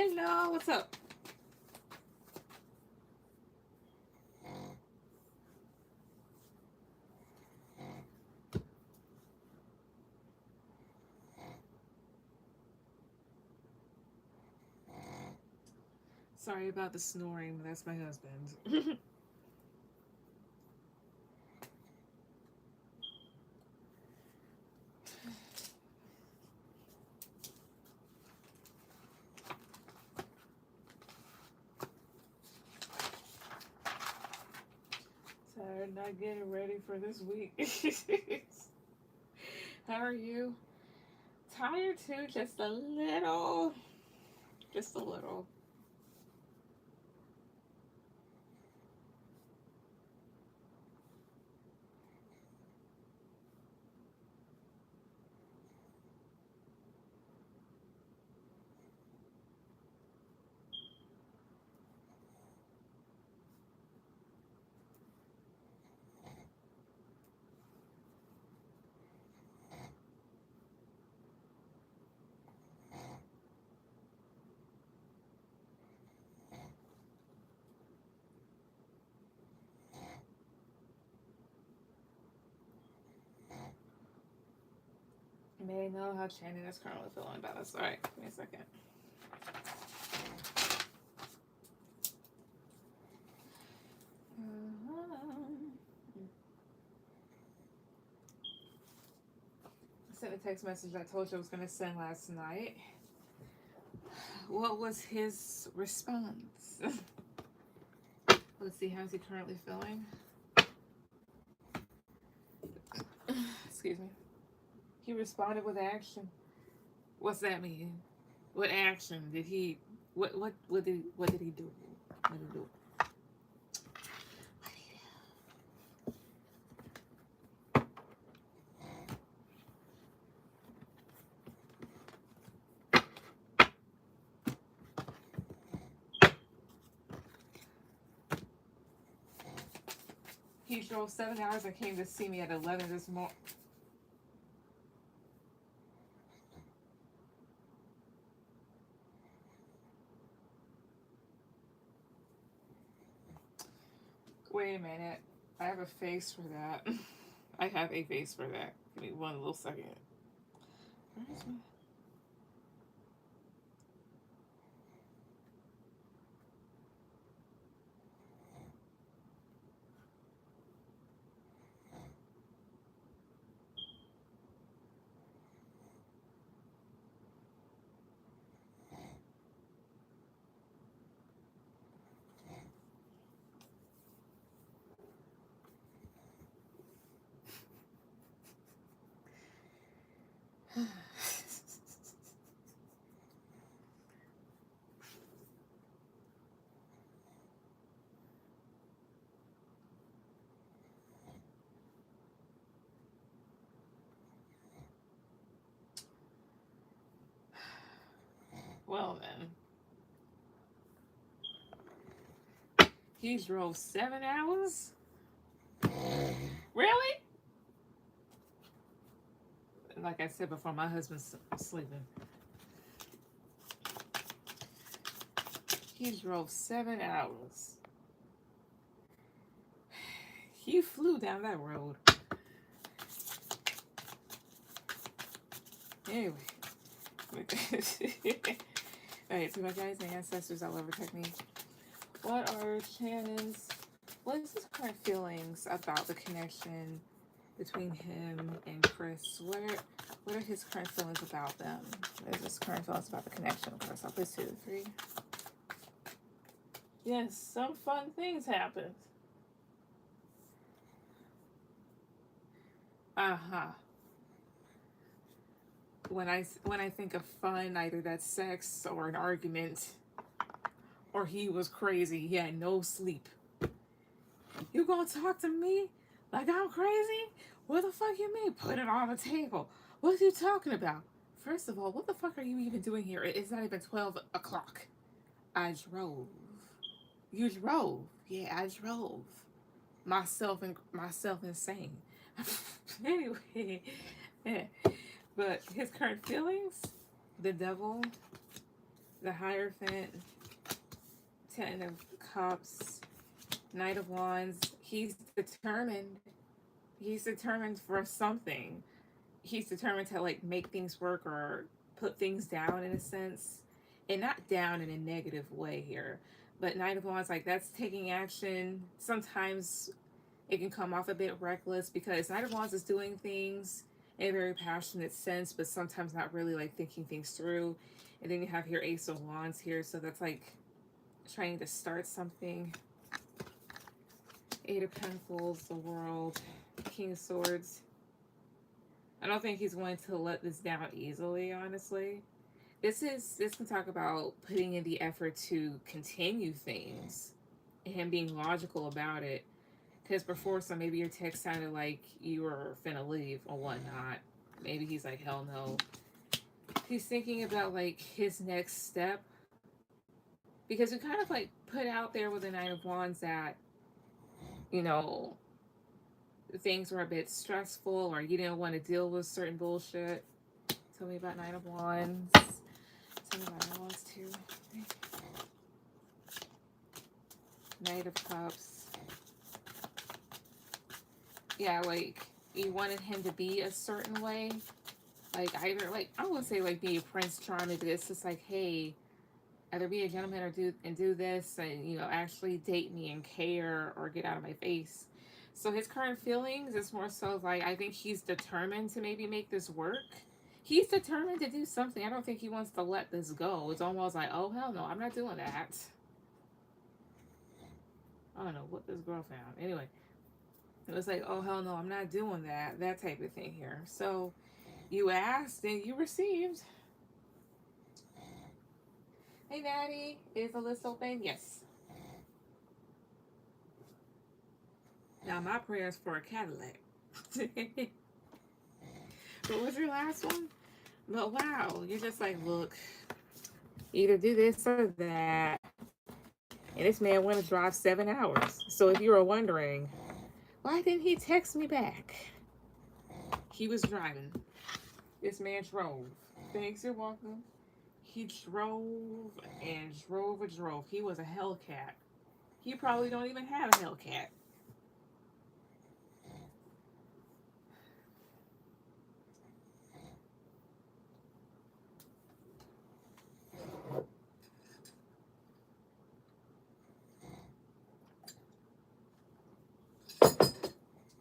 Hello, what's up? Sorry about the snoring, but that's my husband. Tired, not getting ready for this week. How are you? Tired too, just a little. Just a little. You may know how Shannon is currently feeling about us. Alright, give me a second. I sent a text message I told you I was going to send last night. What was his response? Let's see, how's he currently feeling? Excuse me. He responded with action. What's that mean? What action did he? What did he do? What did he do? What did he do? He drove 7 hours and came to see me at 11 this morning. Wait a minute. I have a face for that. I have a face for that. Give me one little second. Where's my... Well then. He drove 7 hours? Really? Like I said before, my husband's sleeping. He drove 7 hours. He flew down that road. Anyway. Alright, so my guys and ancestors all over technique. What are Shannon's, what is his current feelings about the connection between him and Chris? What are his current feelings about them? What is his current feelings about the connection of Chris? I'll put 2 to 3. Yes, some fun things happened. Uh-huh. When I think of fun, either that's sex or an argument, or he was crazy, he had no sleep. You gonna talk to me like I'm crazy? What the fuck you mean? Put it on the table. What are you talking about? First of all, what the fuck are you even doing here? It's not even 12 o'clock. I drove. You drove. Yeah, I drove. Myself insane. Anyway, yeah. But his current feelings, the devil the Hierophant, Ten of Cups, Knight of Wands. He's determined. He's determined for something. He's determined to like make things work or put things down in a sense. And not down in a negative way here. But Knight of Wands, like that's taking action. Sometimes it can come off a bit reckless because Knight of Wands is doing things in a very passionate sense, but sometimes not really like thinking things through. And then you have your Ace of Wands here, so that's like trying to start something. Eight of Pentacles, the World, King of Swords. I don't think he's going to let this down easily, honestly. This can talk about putting in the effort to continue things and him being logical about it. Because before, so maybe your text sounded like you were finna leave or whatnot. Maybe he's like, hell no. He's thinking about like his next step. Because we kind of like put out there with the Nine of Wands that, you know, things were a bit stressful or you didn't want to deal with certain bullshit. Tell me about Nine of Wands. Tell me about Nine of Wands too. Knight of Cups. Yeah, like you wanted him to be a certain way. Like either like I wouldn't say like be a Prince Charming, but it's just like, hey, either be a gentleman or do this and you know actually date me and care or get out of my face. So his current feelings is more so like I think he's determined to maybe make this work. He's determined to do something. I don't think he wants to let this go. It's almost like, oh hell no, I'm not doing that. I don't know what this girl found. Anyway, it was like, oh hell no, I'm not doing that. That type of thing here. So you asked and you received. Hey Natty, is the list open? Yes. Now my prayers for a Cadillac. What was your last one? But wow, you're just like, look, either do this or that. And this man went to drive 7 hours. So if you were wondering, why didn't he text me back? He was driving. This man drove. Thanks, you're welcome. He drove and drove and drove. He was a Hellcat. He probably don't even have a Hellcat.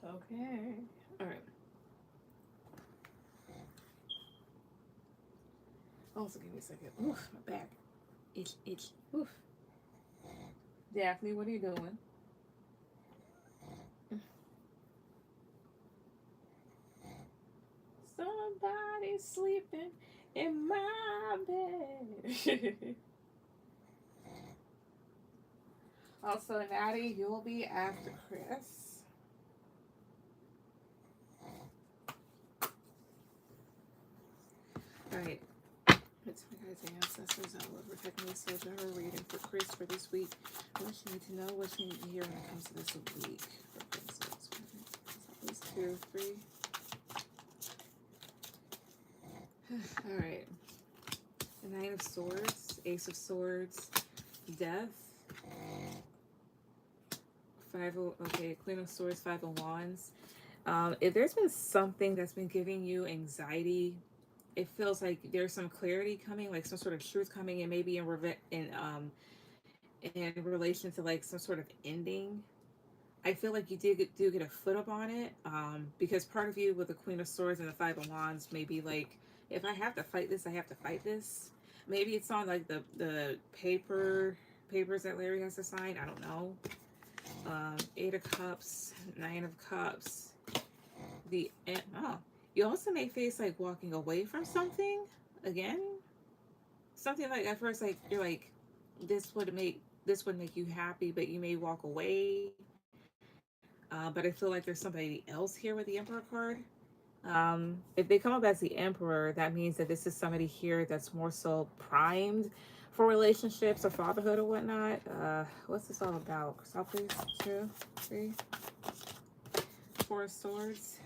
Okay. All right. Also, give me a second. Oof, my back. Itch. Oof. Daphne, what are you doing? Somebody's sleeping in my bed. Also, Natty, you'll be after Chris. Alright. It's my guys' ancestors. I will protect me, so her reading for Chris for this week. What you need to know, what you need to hear when it comes to this week. For Princess. At least 2, 3. Alright. The Knight of Swords, Ace of Swords, Death. Okay, Queen of Swords, Five of Wands. If there's been something that's been giving you anxiety, it feels like there's some clarity coming, like some sort of truth coming, and maybe in relation to like some sort of ending. I feel like you do get a foot up on it, because part of you with the Queen of Swords and the Five of Wands may be like, if I have to fight this, I have to fight this. Maybe it's on like the papers that Larry has to sign. I don't know. Eight of Cups, Nine of Cups. You also may face like walking away from something again. Something like at first, like you're like, this would make you happy, but you may walk away. But I feel like there's somebody else here with the Emperor card. If they come up as the Emperor, that means that this is somebody here that's more so primed for relationships or fatherhood or whatnot. What's this all about? Crystal, please. 2, 3. 4 of Swords.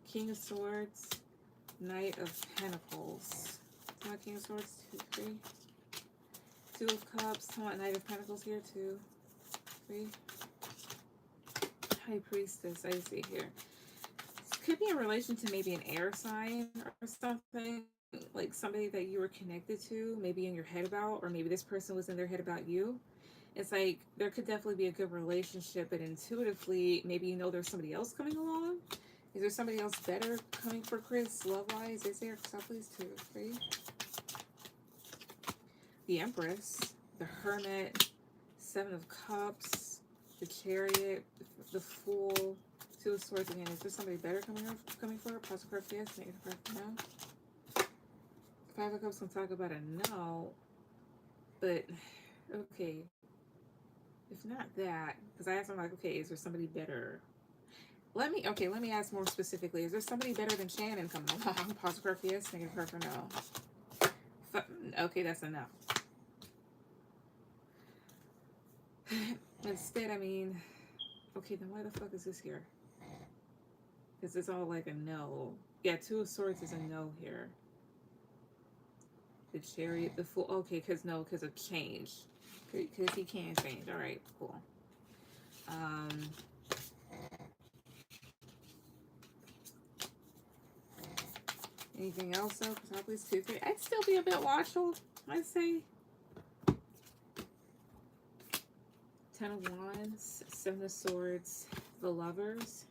King of Swords. Knight of Pentacles. King of Swords. 2, 3. Two of Cups. I want Knight of Pentacles here, 2, 3. High Priestess, I see here. This could be in relation to maybe an air sign or something. Like somebody that you were connected to, maybe in your head about, or maybe this person was in their head about you. It's like there could definitely be a good relationship, but intuitively, maybe you know there's somebody else coming along. Is there somebody else better coming for Chris, love-wise? Is there? Please, 2, 3. The Empress, the Hermit, 7 of Cups, the Chariot, the Fool, 2 of Swords again. Is there somebody better coming for her? Positive card, yes. Negative card, no. 5 of Cups can talk about a no, but okay. If not that, because I asked him like, okay, is there somebody better? Let me ask more specifically. Is there somebody better than Shannon coming along? Positive card, yes. Negative card for no. Okay, that's a no. Instead, I mean, okay, then why the fuck is this here? Because it's all like a no. Yeah, 2 of Swords is a no here. The Chariot, the Fool. Okay, because of change. Because he can change. All right, cool. Anything else though? Please, 2, 3. I'd still be a bit watchful, I'd say. 10 of Wands, 7 of Swords, the Lovers.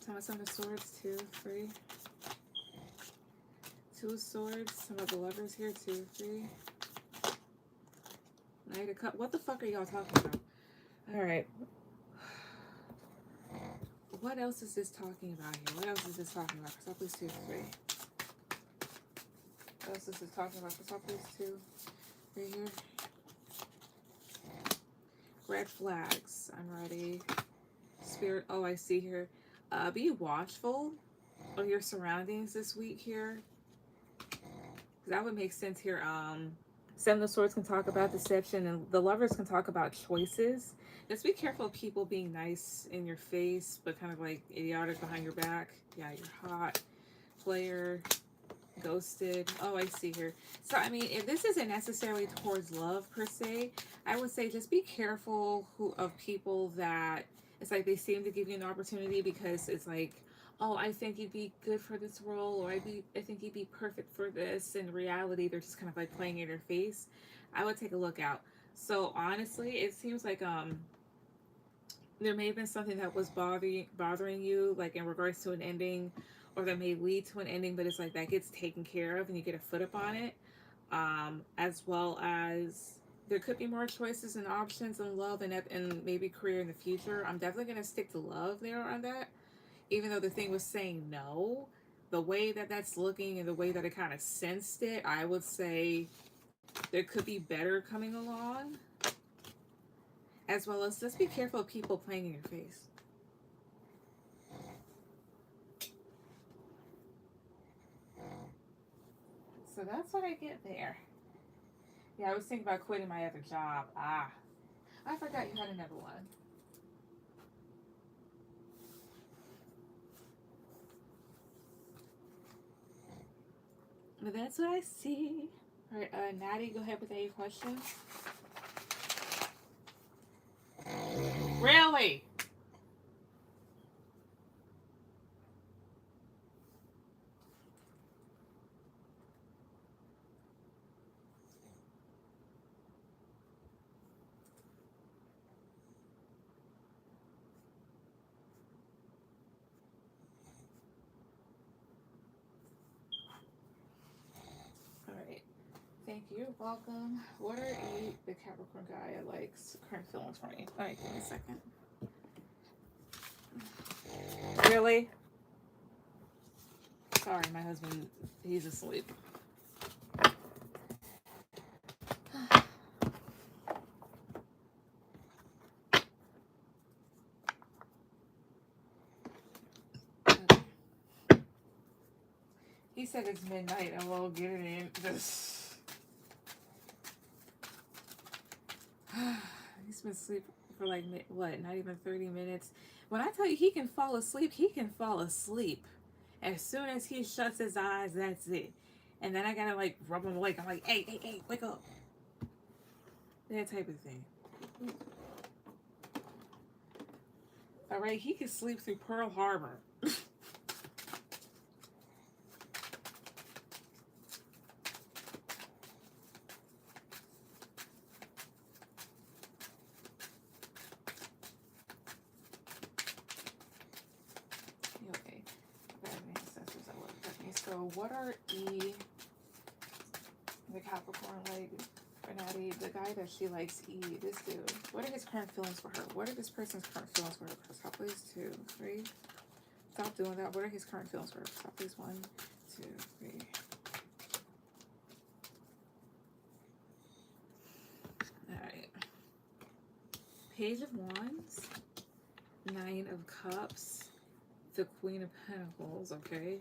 7 of Swords, 2, 3. 2 of Swords, some of the Lovers here, 2, 3. Knight of Cups. What the fuck are y'all talking about? Alright. What else is this talking about here? What else is this talking about? Please, 2, 3. What else is this talking about? Please, 2, 3 here. Red flags. I'm ready. Spirit. Oh, I see here. Be watchful of your surroundings this week here. That would make sense here. 7 of Swords can talk about deception, and the Lovers can talk about choices. Just be careful of people being nice in your face, but kind of like idiotic behind your back. Yeah, you're hot. Player. Ghosted. Oh, I see here. So, I mean, if this isn't necessarily towards love per se, I would say just be careful of people that it's like they seem to give you an opportunity because it's like, oh, I think you'd be good for this role, or I think you'd be perfect for this. In reality, they're just kind of like playing in your face. I would take a look out. So honestly, it seems like there may have been something that was bothering you, like in regards to an ending, or that may lead to an ending, but it's like that gets taken care of and you get a foot up on it. As well as there could be more choices and options in love and maybe career in the future. I'm definitely going to stick to love there on that. Even though the thing was saying no, the way that that's looking and the way that I kind of sensed it, I would say there could be better coming along. As well as just be careful of people playing in your face. So that's what I get there. Yeah, I was thinking about quitting my other job. I forgot you had another one. But that's what I see. All right, Natty, go ahead with any questions. Really? Thank you. Welcome. What are the Capricorn guy likes? Current feelings for me. All right, give me a second. Really? Sorry, my husband, he's asleep. He said it's midnight and we'll get it in. He's been asleep for like, what, not even 30 minutes. When I tell you he can fall asleep, he can fall asleep. As soon as he shuts his eyes, that's it. and then I gotta like rub him awake. I'm like, hey, hey, hey, wake up. That type of thing. All right, he can sleep through Pearl Harbor. Okay, ancestors I love. Okay, so what are the Capricorn like for Natty, the guy that she likes this dude. What are his current feelings for her? What are this person's current feelings for her? Stop please, 2, 3. Stop doing that. What are his current feelings for her? Stop please, 1, 2, 3. Alright. Page of Wands, 9 of Cups, the Queen of Pentacles, okay?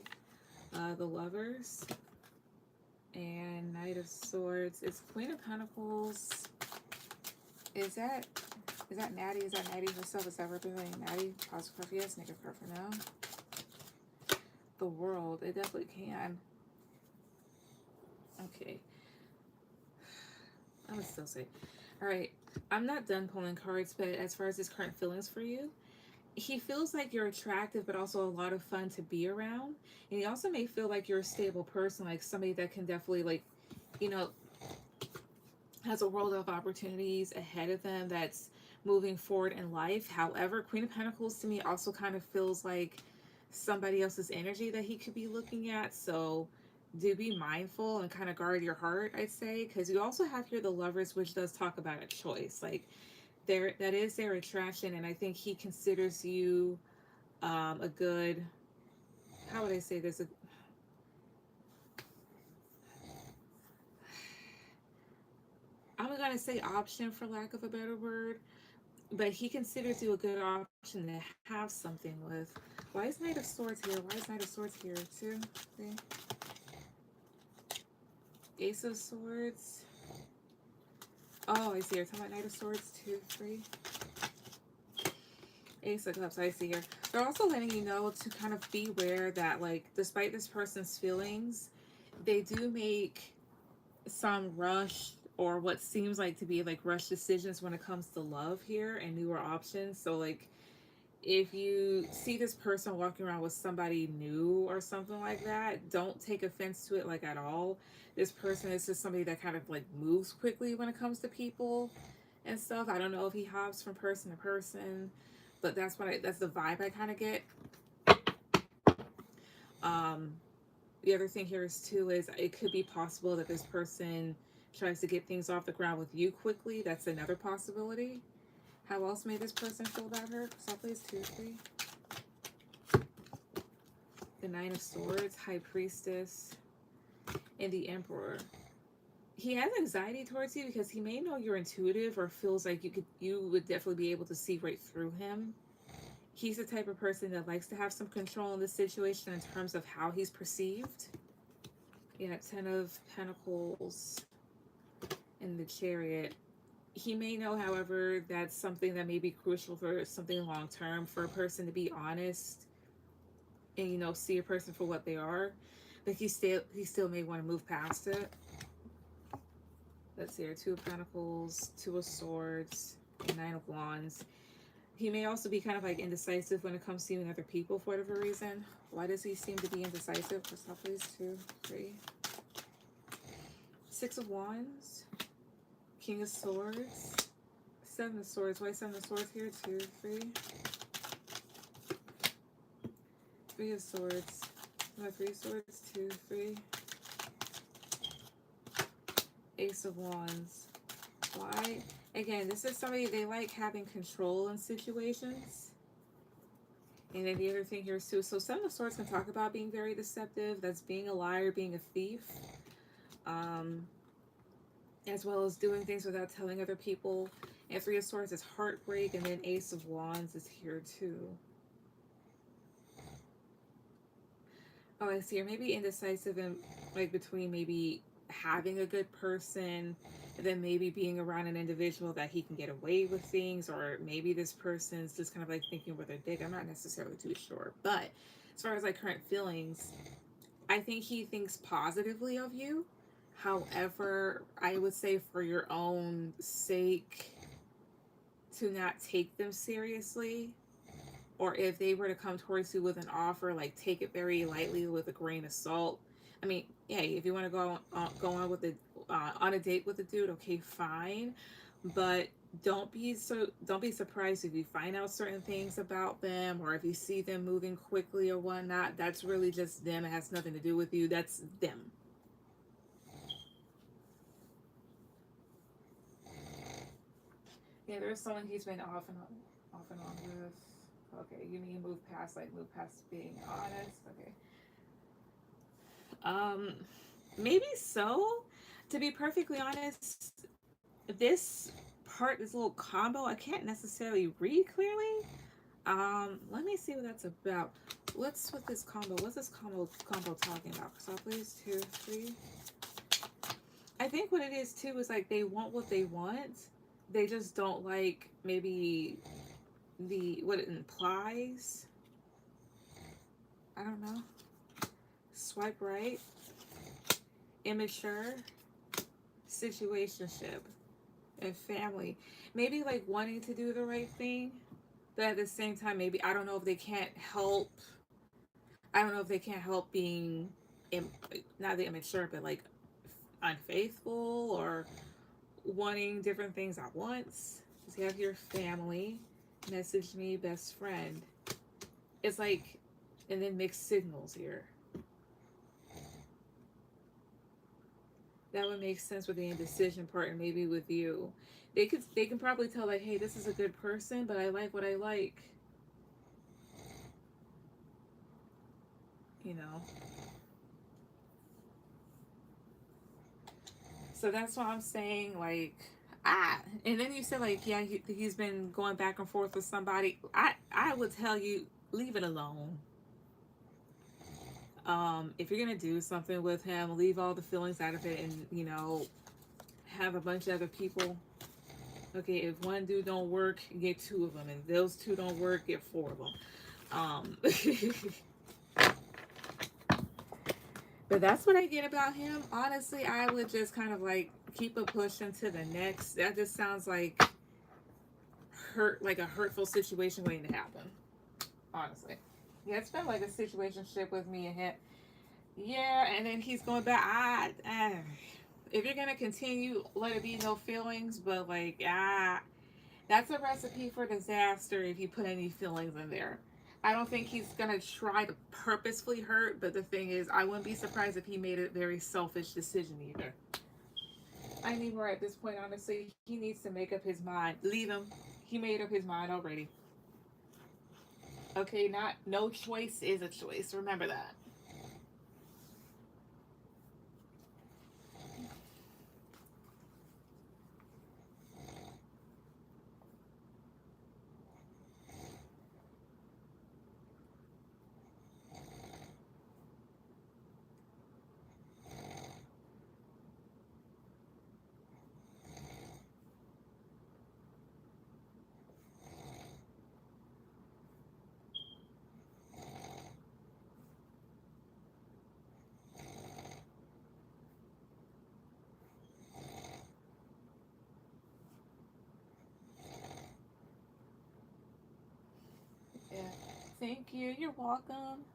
The Lovers, and Knight of Swords. It's Queen of Pentacles. Is that Natty? Is that Natty herself? Is that representing Natty? Positive card for yes, negative card for no. The World. It definitely can. Okay. I would still say. Alright. I'm not done pulling cards, but as far as his current feelings for you, he feels like you're attractive, but also a lot of fun to be around. And he also may feel like you're a stable person, like somebody that can definitely, like, you know, has a world of opportunities ahead of them that's moving forward in life. However, Queen of Pentacles to me also kind of feels like somebody else's energy that he could be looking at. So do be mindful and kind of guard your heart, I'd say, because you also have here the Lovers, which does talk about a choice. Like, that is their attraction, and I think he considers you a good, how would I say this, I'm gonna say option for lack of a better word, but he considers you a good option to have something with. Why is Knight of Swords here? Why is Knight of Swords here? 2, 3. Ace of Swords. Oh, I see her. Talking about Knight of Swords. 2, 3. Ace of Cups, I see here. They're also letting you know to kind of beware that, like, despite this person's feelings, they do make some rush or what seems like to be like rush decisions when it comes to love here and newer options. So, like, if you see this person walking around with somebody new or something like that, don't take offense to it, like, at all. This person is just somebody that kind of like moves quickly when it comes to people and stuff. I don't know if he hops from person to person, but that's the vibe I kind of get. The other thing here is too is it could be possible that this person tries to get things off the ground with you quickly. That's another possibility. How else may this person feel about her? So please, 2, 3. The Nine of Swords, High Priestess, and the Emperor. He has anxiety towards you because he may know you're intuitive or feels like you would definitely be able to see right through him. He's the type of person that likes to have some control in the situation in terms of how he's perceived. Yeah, 10 of Pentacles and the Chariot. He may know, however, that's something that may be crucial for something long term, for a person to be honest and, you know, see a person for what they are. But he still may want to move past it. Let's see here, 2 of Pentacles, 2 of Swords, and 9 of Wands. He may also be kind of like indecisive when it comes to seeing other people for whatever reason. Why does he seem to be indecisive? First off, please, 2, 3. 6 of Wands, King of Swords, 7 of Swords. Why 7 of Swords here? 2, 3. 3 of Swords. 3 of Swords, 2, 3. Ace of Wands. Why? Again, this is somebody, they like having control in situations. And then the other thing here is too, so 7 of Swords can talk about being very deceptive. That's being a liar, being a thief. As well as doing things without telling other people. And 3 of Swords is heartbreak, and then Ace of Wands is here too. Oh, I see. Or maybe indecisive in, like, between maybe having a good person and then maybe being around an individual that he can get away with things, or maybe this person's just kind of like thinking with their dick. I'm not necessarily too sure. But as far as like current feelings, I think he thinks positively of you. However, I would say for your own sake to not take them seriously, or if they were to come towards you with an offer, like take it very lightly with a grain of salt. I mean, hey, if you want to go on with on a date with a dude, okay, fine, but don't be surprised if you find out certain things about them, or if you see them moving quickly or whatnot. That's really just them. It has nothing to do with you. That's them. Yeah, there's someone he's been off and on with. Okay, you mean move past being honest? Okay. Um, maybe so. To be perfectly honest, this this little combo, I can't necessarily read clearly. Let me see what that's about. What's with this combo? What's this combo talking about? So please, 2, 3. I think what it is too is like they want what they want. They just don't like maybe the what it implies. I don't know. Swipe right. Immature. Situationship. And family. Maybe like wanting to do the right thing, but at the same time, maybe I don't know if they can't help. I don't know if they can't help being, not the immature, but like unfaithful or wanting different things at once. So you have your family, message me, best friend. It's like, and then mixed signals here. That would make sense with the indecision part, and maybe with you. They can probably tell like, hey, this is a good person, but I like what I like. You know. So that's why I'm saying like and then you said like yeah he's been going back and forth with somebody. I would tell you leave it alone. If you're gonna do something with him, leave all the feelings out of it, and have a bunch of other people. Okay, if one dude don't work, get two of them, and those two don't work, get four of them. Um, but that's what I get about him. Honestly, I would just kind of like keep a pushing to the next. That just sounds like a hurtful situation waiting to happen. Honestly, yeah, it's been like a situationship with me and him. Yeah, and then he's going back. If you're gonna continue, let it be no feelings. But like that's a recipe for disaster if you put any feelings in there. I don't think he's gonna try to purposefully hurt, but the thing is, I wouldn't be surprised if he made a very selfish decision either. I need more at this point, honestly. He needs to make up his mind. Leave him. He made up his mind already. Okay, not no choice is a choice. Remember that. Yeah. Thank you. You're welcome.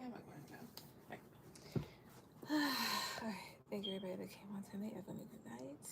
am I going to go? All right. Thank you everybody that came on tonight. Have a good night.